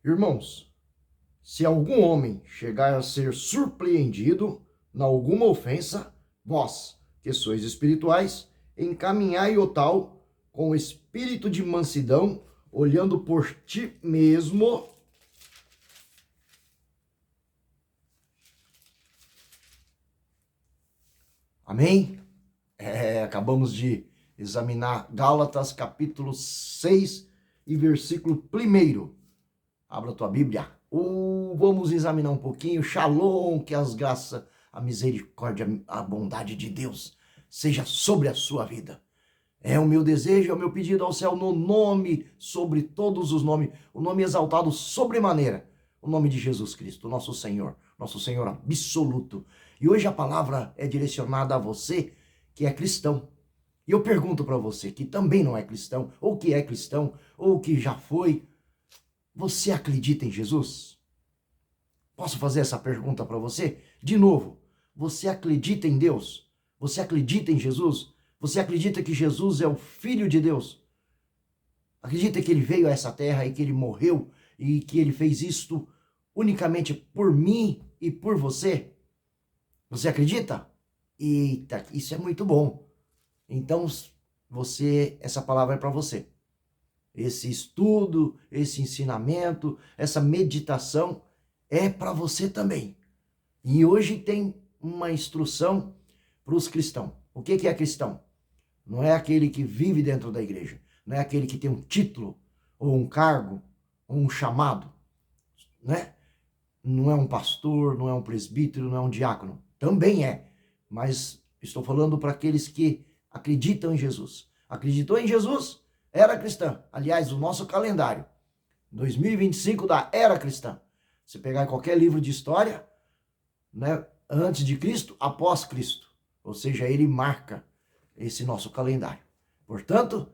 Irmãos, se algum homem chegar a ser surpreendido em alguma ofensa, vós, que sois espirituais, encaminhai o tal com espírito de mansidão, olhando por ti mesmo. Amém? Acabamos de examinar Gálatas capítulo 6 e versículo 1. Abra a tua Bíblia. Vamos examinar um pouquinho. Shalom, que as graças, a misericórdia, a bondade de Deus seja sobre a sua vida. É o meu desejo, é o meu pedido ao céu, no nome, sobre todos os nomes, o nome exaltado sobremaneira, o nome de Jesus Cristo, nosso Senhor absoluto. E hoje a palavra é direcionada a você que é cristão. E eu pergunto para você que também não é cristão, ou que é cristão, ou que já foi, você acredita em Jesus? Posso fazer essa pergunta para você? De novo, você acredita em Deus? Você acredita em Jesus? Você acredita que Jesus é o Filho de Deus? Acredita que ele veio a essa terra e que ele morreu e que ele fez isto unicamente por mim e por você? Você acredita? Eita, isso é muito bom. Então, essa palavra é para você. Esse estudo, esse ensinamento, essa meditação é para você também. E hoje tem uma instrução para os cristãos. O que é cristão? Não é aquele que vive dentro da igreja. Não é aquele que tem um título, ou um cargo, ou um chamado. Né? Não é um pastor, não é um presbítero, não é um diácono. Também é. Mas estou falando para aqueles que acreditam em Jesus. Acreditou em Jesus? Era cristã. Aliás, o nosso calendário, 2025 da era cristã. Se pegar em qualquer livro de história, né, antes de Cristo, após Cristo. Ou seja, ele marca esse nosso calendário. Portanto,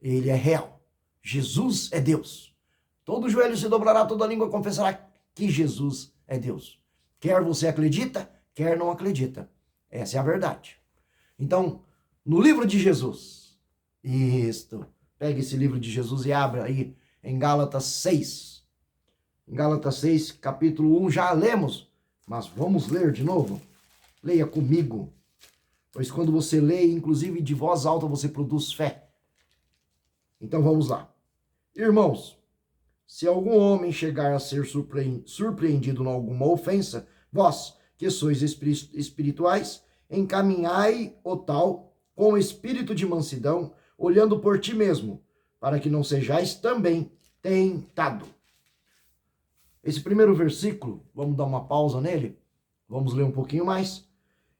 ele é real. Jesus é Deus. Todo joelho se dobrará, toda língua confessará que Jesus é Deus. Quer você acredita, quer não acredita. Essa é a verdade. Então, no livro de Jesus, pegue esse livro de Jesus e abra aí em Gálatas 6. Em Gálatas 6, capítulo 1, já lemos, mas vamos ler de novo. Leia comigo. Pois quando você lê, inclusive de voz alta, você produz fé. Então vamos lá. Irmãos, se algum homem chegar a ser surpreendido em alguma ofensa, vós, que sois espirituais, encaminhai o tal com espírito de mansidão, olhando por ti mesmo, para que não sejais também tentado. Esse primeiro versículo, vamos dar uma pausa nele, vamos ler um pouquinho mais.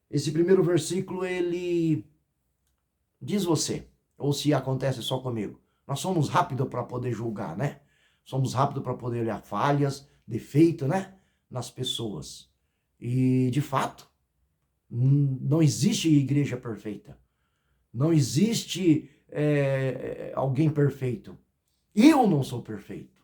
Esse primeiro versículo, ele diz você, ou se acontece só comigo, nós somos rápidos para poder julgar, né? Somos rápidos para poder olhar falhas, defeitos, né? Nas pessoas. E, de fato, não existe igreja perfeita. Não existe alguém perfeito. Eu não sou perfeito.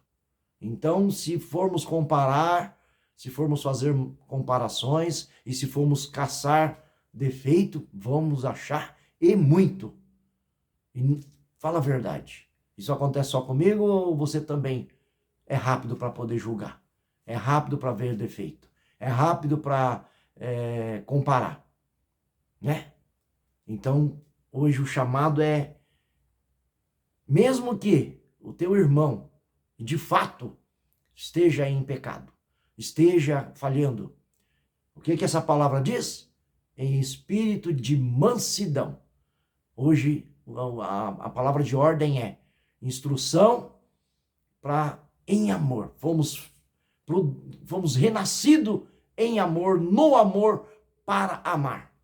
Então, se formos comparar, se formos fazer comparações e se formos caçar defeito, vamos achar e muito. E fala a verdade. Isso acontece só comigo ou você também é rápido para poder julgar? É rápido para ver defeito? É rápido para comparar? Né? Então, hoje o chamado é, mesmo que o teu irmão, de fato, esteja em pecado, esteja falhando, o que essa palavra diz? Em espírito de mansidão. Hoje, a palavra de ordem é instrução em amor. Fomos renascidos em amor, no amor para amar.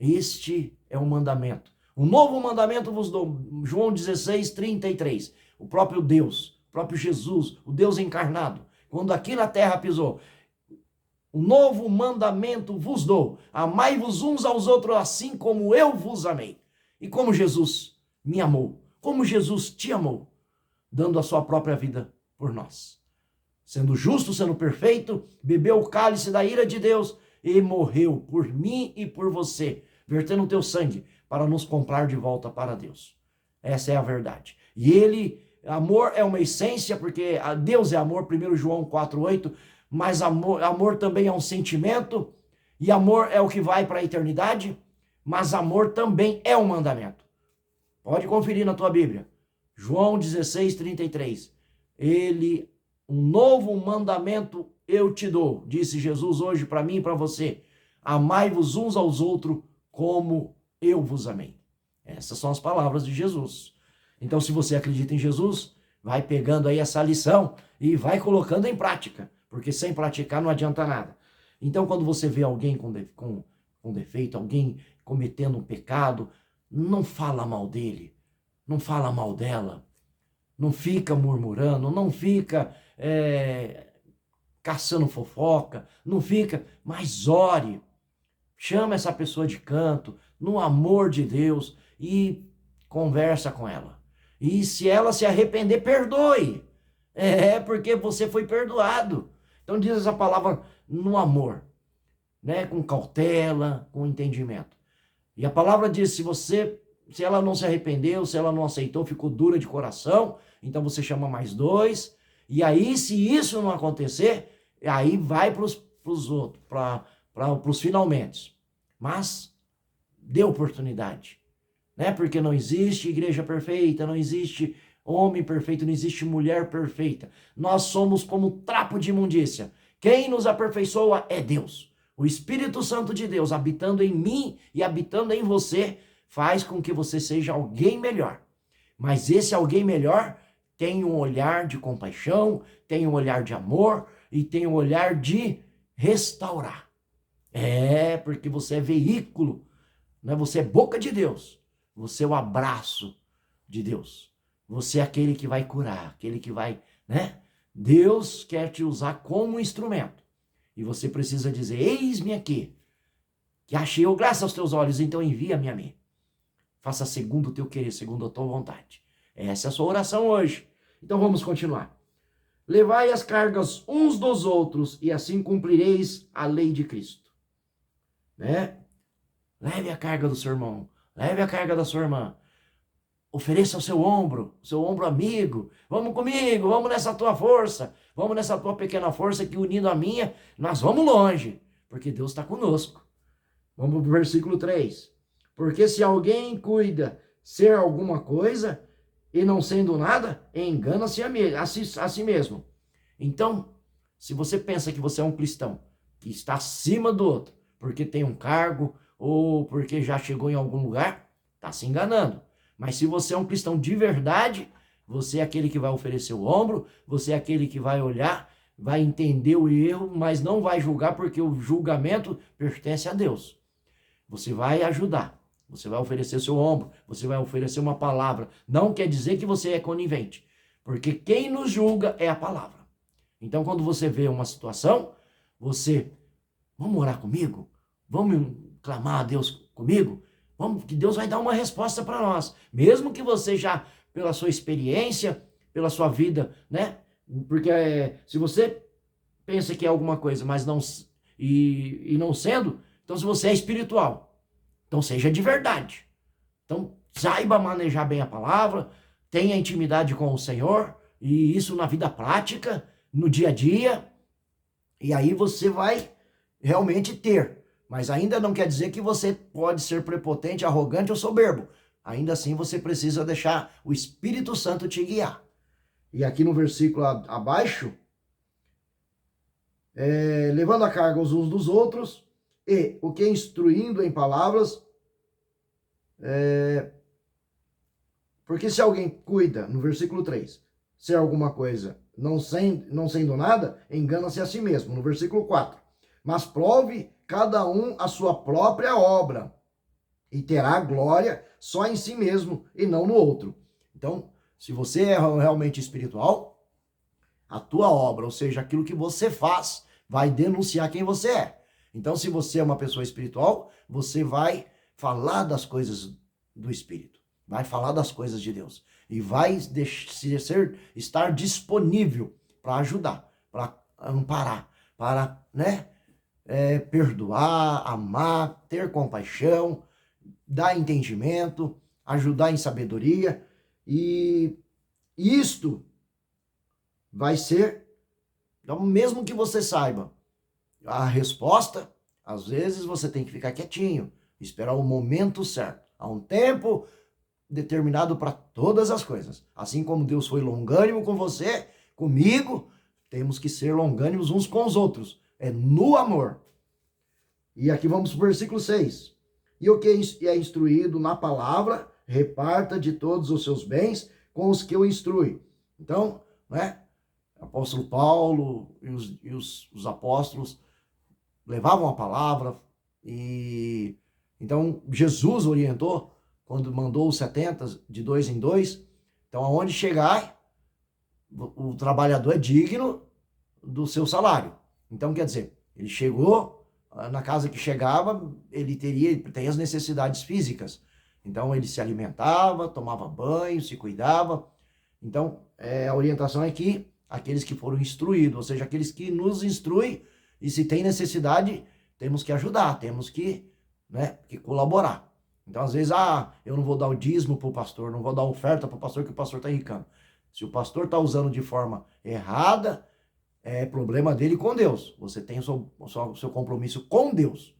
Este é o mandamento. Um novo mandamento vos dou. João 16, 33. O próprio Deus, o próprio Jesus, o Deus encarnado, quando aqui na terra pisou. Um novo mandamento vos dou. Amai-vos uns aos outros assim como eu vos amei. E como Jesus me amou. Como Jesus te amou. Dando a sua própria vida por nós. Sendo justo, sendo perfeito, bebeu o cálice da ira de Deus e morreu por mim e por você, vertendo o teu sangue para nos comprar de volta para Deus. Essa é a verdade. E ele Amor é uma essência, porque Deus é amor, 1 João 4,8, mas amor também é um sentimento, e amor é o que vai para a eternidade, mas amor também é um mandamento. Pode conferir na tua Bíblia. João 16:33. Um novo mandamento eu te dou, disse Jesus hoje para mim e para você. Amai-vos uns aos outros como eu vos amei. Essas são as palavras de Jesus. Então, se você acredita em Jesus, vai pegando aí essa lição e vai colocando em prática, porque sem praticar não adianta nada. Então, quando você vê alguém com defeito, alguém cometendo um pecado, não fala mal dele, não fala mal dela, não fica murmurando, não fica caçando fofoca, não fica, mas ore. Chama essa pessoa de canto, no amor de Deus, e conversa com ela. E se ela se arrepender, perdoe. Porque você foi perdoado. Então diz essa palavra no amor, né? Com cautela, com entendimento. E a palavra diz, se ela não se arrependeu, se ela não aceitou, ficou dura de coração, então você chama mais 2. E aí, se isso não acontecer, aí vai para os outros, para os finalmente. Mas dê oportunidade, né? Porque não existe igreja perfeita, não existe homem perfeito, não existe mulher perfeita. Nós somos como trapo de imundícia. Quem nos aperfeiçoa é Deus. O Espírito Santo de Deus, habitando em mim e habitando em você, faz com que você seja alguém melhor. Mas esse alguém melhor tem um olhar de compaixão, tem um olhar de amor e tem um olhar de restaurar. Porque você é veículo, né? Você é boca de Deus. Você é o abraço de Deus. Você é aquele que vai curar, aquele que vai, né? Deus quer te usar como instrumento. E você precisa dizer, eis-me aqui, que achei eu graça aos teus olhos, então envia-me a mim. Faça segundo o teu querer, segundo a tua vontade. Essa é a sua oração hoje. Então vamos continuar. Levai as cargas uns dos outros, e assim cumprireis a lei de Cristo. Né? Leve a carga do seu irmão, leve a carga da sua irmã. Ofereça o seu ombro amigo. Vamos comigo, vamos nessa tua força. Vamos nessa tua pequena força que unindo a minha, nós vamos longe. Porque Deus está conosco. Vamos para o versículo 3. Porque se alguém cuida ser alguma coisa e não sendo nada, engana-se a si mesmo. Então, se você pensa que você é um cristão que está acima do outro, porque tem um cargo ou porque já chegou em algum lugar, está se enganando. Mas se você é um cristão de verdade, você é aquele que vai oferecer o ombro, você é aquele que vai olhar, vai entender o erro, mas não vai julgar, porque o julgamento pertence a Deus. Você vai ajudar, você vai oferecer seu ombro, você vai oferecer uma palavra. Não quer dizer que você é conivente, porque quem nos julga é a palavra. Então, quando você vê uma situação, vamos orar comigo? Vamos clamar a Deus comigo? Que Deus vai dar uma resposta para nós. Mesmo que você já, pela sua experiência, pela sua vida, né? Porque se você pensa que é alguma coisa, mas não sendo, então se você é espiritual, então seja de verdade. Então saiba manejar bem a palavra, tenha intimidade com o Senhor, e isso na vida prática, no dia a dia, e aí você vai realmente ter. Mas ainda não quer dizer que você pode ser prepotente, arrogante ou soberbo. Ainda assim você precisa deixar o Espírito Santo te guiar. E aqui no versículo abaixo, levando a carga uns dos outros, e o que instruindo em palavras, porque se alguém cuida, no versículo 3, ser alguma coisa, não sendo nada, engana-se a si mesmo, no versículo 4. Mas prove cada um a sua própria obra, e terá glória só em si mesmo e não no outro. Então, se você é realmente espiritual, a tua obra, ou seja, aquilo que você faz, vai denunciar quem você é. Então, se você é uma pessoa espiritual, você vai falar das coisas do Espírito, vai falar das coisas de Deus, e vai estar disponível para ajudar, para amparar, para, perdoar, amar, ter compaixão, dar entendimento, ajudar em sabedoria. E Isto vai ser, então, mesmo que você saiba a resposta, às vezes você tem que ficar quietinho, esperar o momento certo. Há um tempo determinado para todas as coisas. Assim como Deus foi longânimo com você, comigo, temos que ser longânimos uns com os outros. É no amor. E aqui vamos para o versículo 6. E o que é instruído na palavra, reparta de todos os seus bens com os que o instrui. Então, né, o apóstolo Paulo e os apóstolos levavam a palavra, e então Jesus orientou quando mandou os 70 de 2 em 2. Então, aonde chegar, o trabalhador é digno do seu salário. Então, quer dizer, ele chegou, na casa que chegava, ele tem as necessidades físicas. Então, ele se alimentava, tomava banho, se cuidava. Então, a orientação é que aqueles que foram instruídos, ou seja, aqueles que nos instruem, e se tem necessidade, temos que ajudar, temos que, né, que colaborar. Então, às vezes, eu não vou dar o dízimo para o pastor, não vou dar oferta para o pastor, que o pastor está enricando. Se o pastor está usando de forma errada, é problema dele com Deus. Você tem o seu compromisso com Deus.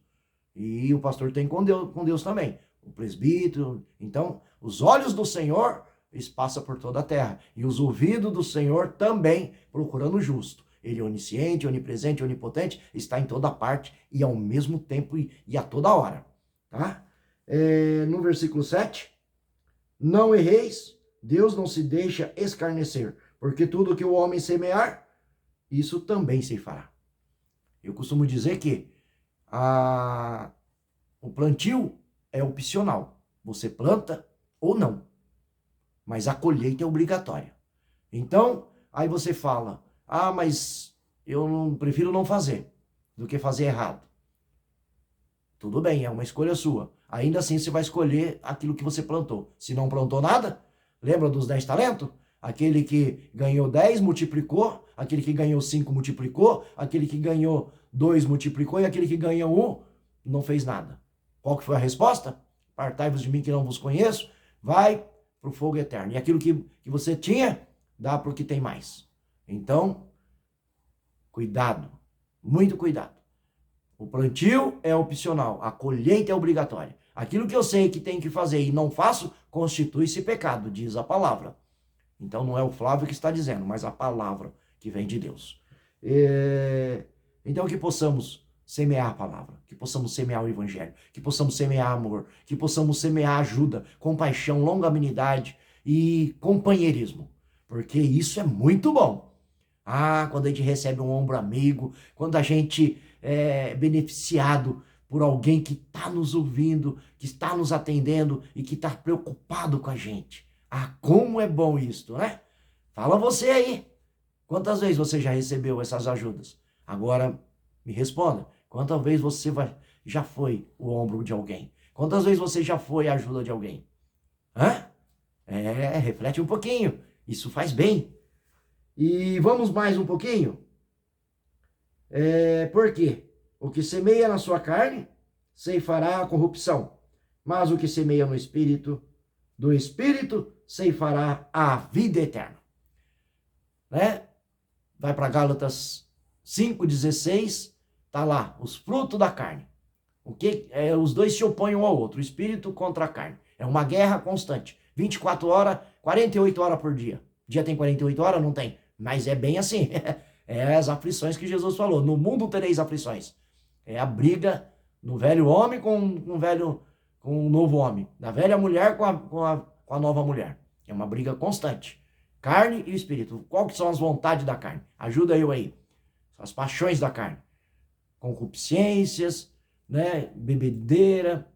E o pastor tem com Deus também. O presbítero. Então, os olhos do Senhor, eles passam por toda a terra. E os ouvidos do Senhor também, procurando o justo. Ele é onisciente, onipresente, onipotente, está em toda parte e ao mesmo tempo e a toda hora. Tá? No versículo 7, não erreis, Deus não se deixa escarnecer, porque tudo que o homem semear, isso também se fará. Eu costumo dizer que o plantio é opcional. Você planta ou não, mas a colheita é obrigatória. Então, aí você fala, mas eu prefiro não fazer do que fazer errado. Tudo bem, é uma escolha sua. Ainda assim, você vai escolher aquilo que você plantou. Se não plantou nada, lembra dos 10 talentos? Aquele que ganhou 10 multiplicou, aquele que ganhou 5 multiplicou, aquele que ganhou 2 multiplicou e aquele que ganhou 1 não fez nada. Qual que foi a resposta? Apartai-vos de mim que não vos conheço, vai para o fogo eterno. E aquilo que você tinha, dá para o que tem mais. Então, cuidado, muito cuidado. O plantio é opcional, a colheita é obrigatória. Aquilo que eu sei que tem que fazer e não faço, constitui-se pecado, diz a palavra. Então não é o Flávio que está dizendo, mas a palavra que vem de Deus. Então que possamos semear a palavra, que possamos semear o evangelho, que possamos semear amor, que possamos semear ajuda, compaixão, longanimidade e companheirismo. Porque isso é muito bom. Quando a gente recebe um ombro amigo, quando a gente é beneficiado por alguém que está nos ouvindo, que está nos atendendo e que está preocupado com a gente. Como é bom isso, né? Fala você aí. Quantas vezes você já recebeu essas ajudas? Agora, me responda. Quantas vezes você já foi o ombro de alguém? Quantas vezes você já foi a ajuda de alguém? Reflete um pouquinho. Isso faz bem. E vamos mais um pouquinho? Por quê? O que semeia na sua carne, ceifará a corrupção. Mas o que semeia no Espírito, do Espírito, ceifará a vida eterna. Né? Vai para Gálatas 5,16, tá lá, os frutos da carne. Os dois se opõem um ao outro, o Espírito contra a carne. É uma guerra constante. 24 horas, 48 horas por dia. O dia tem 48 horas? Não tem. Mas é bem assim. É as aflições que Jesus falou. No mundo tereis aflições. É a briga no velho homem com o novo homem. Da velha mulher com a nova mulher. É uma briga constante. Carne e espírito. Qual que são as vontades da carne? Ajuda eu aí. As paixões da carne. Concupiscências, né? Bebedeira,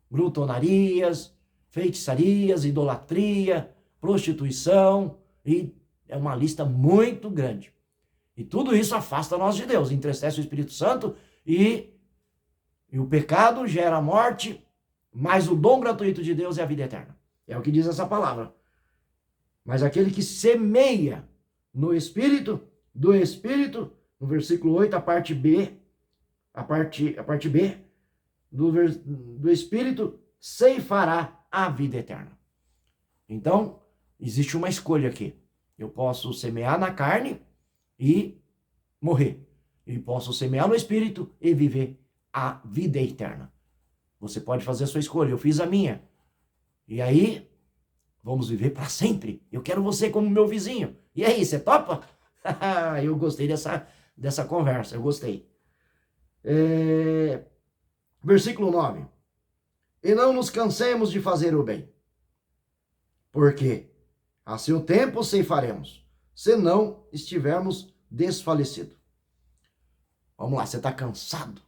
glutonarias, feitiçarias, idolatria, prostituição, e é uma lista muito grande. E tudo isso afasta nós de Deus, entristece o Espírito Santo e o pecado gera a morte, mas o dom gratuito de Deus é a vida eterna. É o que diz essa palavra. Mas aquele que semeia no Espírito, do Espírito, no versículo 8, a parte B do Espírito, ceifará a vida eterna. Então, existe uma escolha aqui. Eu posso semear na carne e morrer. E posso semear no espírito e viver a vida eterna. Você pode fazer a sua escolha, eu fiz a minha. E aí, vamos viver para sempre. Eu quero você como meu vizinho. E aí, você topa? Eu gostei dessa conversa, eu gostei. Versículo 9. E não nos cansemos de fazer o bem, porque a seu tempo ceifaremos, se não estivermos desfalecidos. Vamos lá, você está cansado?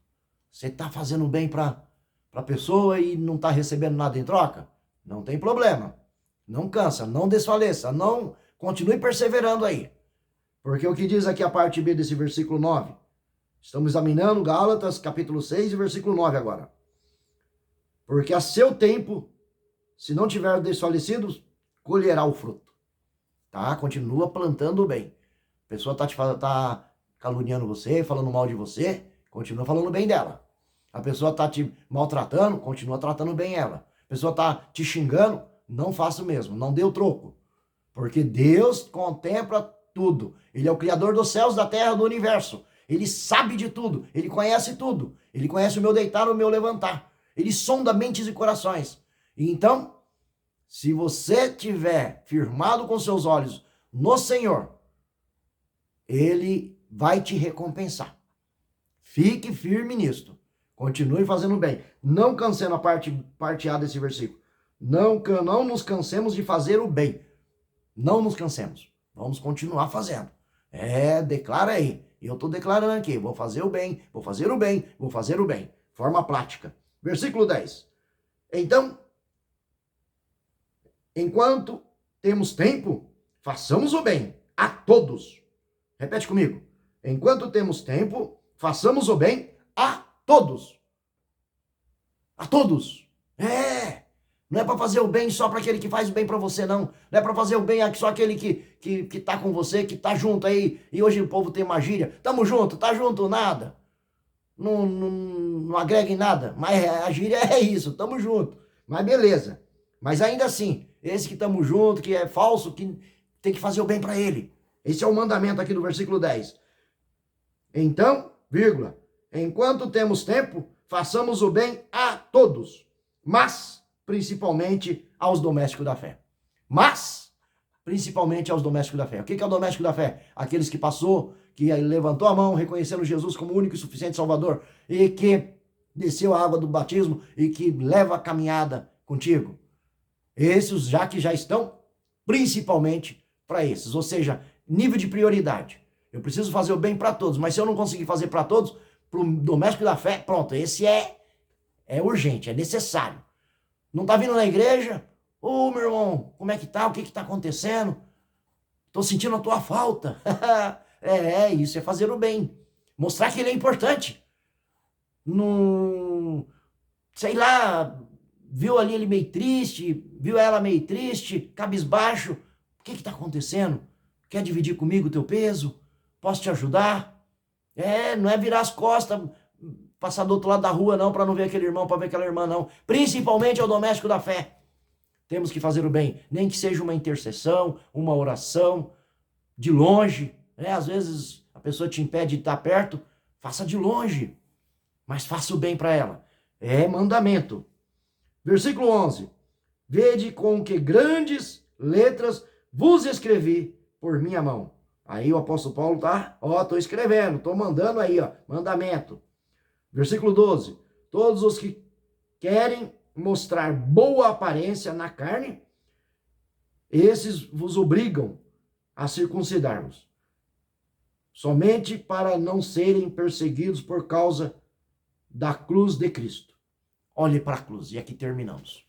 Você está fazendo bem para a pessoa e não está recebendo nada em troca? Não tem problema. Não cansa, não desfaleça, não continue perseverando aí. Porque o que diz aqui a parte B desse versículo 9? Estamos examinando Gálatas, capítulo 6 e versículo 9 agora. Porque a seu tempo, se não tiver desfalecidos, colherá o fruto. Tá? Continua plantando o bem. A pessoa tá caluniando você, falando mal de você, continua falando bem dela. A pessoa está te maltratando, continua tratando bem ela. A pessoa está te xingando, não faça o mesmo, não dê o troco. Porque Deus contempla tudo. Ele é o Criador dos céus, da terra, do universo. Ele sabe de tudo, ele conhece tudo. Ele conhece o meu deitar, o meu levantar. Ele sonda mentes e corações. E então, se você tiver firmado com seus olhos no Senhor, Ele vai te recompensar. Fique firme nisto. Continue fazendo bem. Não cansemos a parte A desse versículo. Não nos cansemos de fazer o bem. Não nos cansemos. Vamos continuar fazendo. Declara aí. Eu estou declarando aqui. Vou fazer o bem, vou fazer o bem, vou fazer o bem. Forma prática. Versículo 10. Então, enquanto temos tempo, façamos o bem a todos. Repete comigo. Enquanto temos tempo, façamos o bem a todos. A todos. Não é para fazer o bem só para aquele que faz o bem para você, não. Não é para fazer o bem só aquele que tá com você, que tá junto aí. E hoje o povo tem uma gíria. Tamo junto, tá junto, nada. Não agrega em nada. Mas a gíria é isso, tamo junto. Mas beleza. Mas ainda assim, esse que tamo junto, que é falso, que tem que fazer o bem para ele. Esse é o mandamento aqui do versículo 10. Então, vírgula, enquanto temos tempo, façamos o bem a todos, mas principalmente aos domésticos da fé. Mas, principalmente aos domésticos da fé. O que é o doméstico da fé? Aqueles que passou, que levantou a mão, reconhecendo Jesus como o único e suficiente Salvador, e que desceu a água do batismo e que leva a caminhada contigo. Esses já estão principalmente para esses, ou seja, nível de prioridade. Eu preciso fazer o bem para todos, mas se eu não conseguir fazer para todos, para o doméstico da fé, pronto, esse é urgente, é necessário. Não tá vindo na igreja? Ô, meu irmão, como é que tá? O que tá acontecendo? Tô sentindo a tua falta. Isso é fazer o bem. Mostrar que ele é importante. Não, sei lá, viu ali ele meio triste, viu ela meio triste, cabisbaixo. O que tá acontecendo? Quer dividir comigo o teu peso? Posso te ajudar? Não é virar as costas, passar do outro lado da rua não, para não ver aquele irmão, para ver aquela irmã não. Principalmente ao doméstico da fé. Temos que fazer o bem, nem que seja uma intercessão, uma oração, de longe. Às vezes a pessoa te impede de estar perto, faça de longe, mas faça o bem para ela. É mandamento. Versículo 11. Vede com que grandes letras vos escrevi por minha mão. Aí o apóstolo Paulo tá, tô escrevendo, tô mandando aí, mandamento. Versículo 12. Todos os que querem mostrar boa aparência na carne, esses vos obrigam a circuncidar-vos, somente para não serem perseguidos por causa da cruz de Cristo. Olhe para a cruz, e aqui terminamos.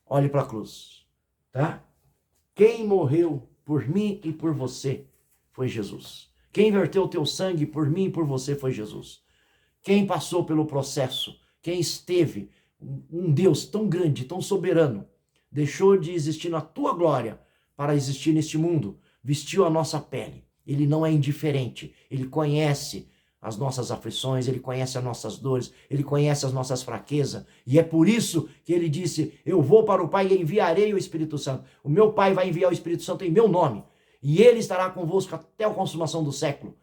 Olhe para a cruz, tá? Quem morreu por mim e por você foi Jesus. Quem verteu o teu sangue por mim e por você foi Jesus. Quem passou pelo processo, quem esteve, um Deus tão grande, tão soberano, deixou de existir na tua glória para existir neste mundo, vestiu a nossa pele. Ele não é indiferente, ele conhece as nossas aflições, ele conhece as nossas dores, ele conhece as nossas fraquezas, e é por isso que ele disse, eu vou para o Pai e enviarei o Espírito Santo. O meu Pai vai enviar o Espírito Santo em meu nome. e ele estará convosco até a consumação do século.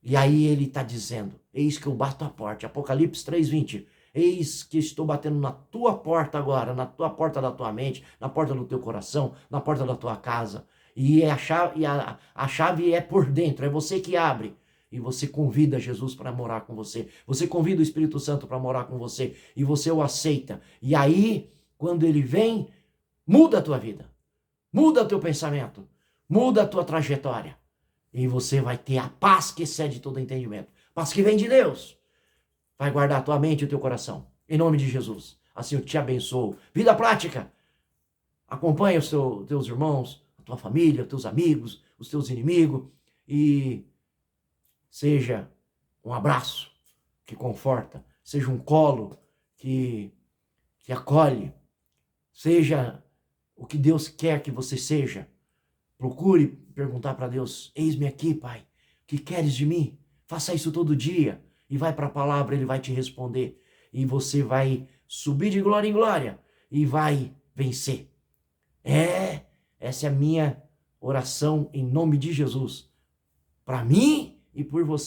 E aí ele está dizendo, eis que eu bato a porta, Apocalipse 3:20, eis que estou batendo na tua porta agora, na tua porta da tua mente, na porta do teu coração, na porta da tua casa, e a chave é por dentro, é você que abre, e você convida Jesus para morar com você, você convida o Espírito Santo para morar com você, e você o aceita, e aí, quando ele vem, muda a tua vida, muda o teu pensamento, muda a tua trajetória, e você vai ter a paz que excede todo entendimento, paz que vem de Deus, vai guardar a tua mente e o teu coração, em nome de Jesus, assim eu te abençoo. Vida prática, acompanha os teus irmãos, a tua família, os teus amigos, os teus inimigos, e seja um abraço que conforta, seja um colo que acolhe, seja o que Deus quer que você seja. Procure perguntar para Deus, eis-me aqui, Pai, o que queres de mim? Faça isso todo dia e vai para a palavra, ele vai te responder. E você vai subir de glória em glória e vai vencer. Essa é a minha oração em nome de Jesus. Para mim e por você.